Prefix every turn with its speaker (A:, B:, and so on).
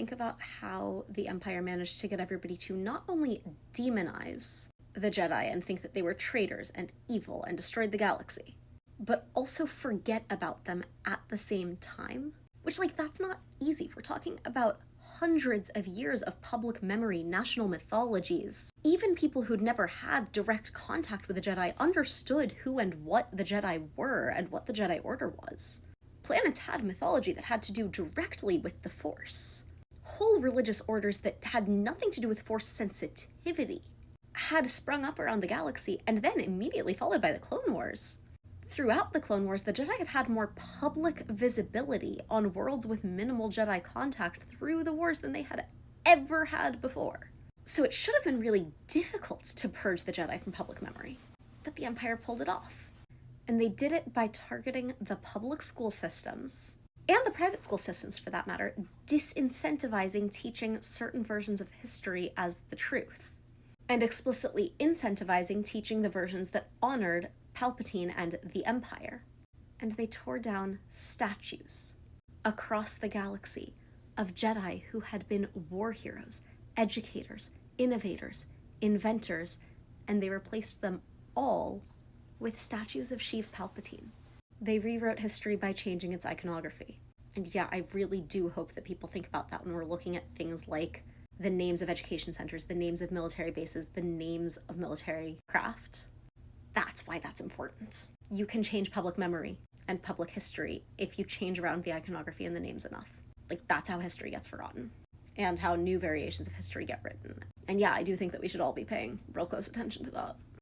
A: think about how the Empire managed to get everybody to not only demonize the Jedi and think that they were traitors and evil and destroyed the galaxy, but also forget about them at the same time. Which, that's not easy. We're talking about hundreds of years of public memory, national mythologies. Even people who'd never had direct contact with the Jedi understood who and what the Jedi were and what the Jedi Order was. Planets had mythology that had to do directly with the Force. Whole religious orders that had nothing to do with Force sensitivity had sprung up around the galaxy and then immediately followed by the Clone Wars. Throughout the Clone Wars, the Jedi had had more public visibility on worlds with minimal Jedi contact through the wars than they had ever had before. So it should have been really difficult to purge the Jedi from public memory. But the Empire pulled it off. And they did it by targeting the public school systems, and the private school systems for that matter, disincentivizing teaching certain versions of history as the truth, and explicitly incentivizing teaching the versions that honored Palpatine and the Empire. And they tore down statues across the galaxy of Jedi who had been war heroes, educators, innovators, inventors, and they replaced them all with statues of Sheev Palpatine. They rewrote history by changing its iconography. And yeah, I really do hope that people think about that when we're looking at things like the names of education centers, the names of military bases, the names of military craft. That's why that's important. You can change public memory and public history if you change around the iconography and the names enough. That's how history gets forgotten, and how new variations of history get written. And yeah, I do think that we should all be paying real close attention to that.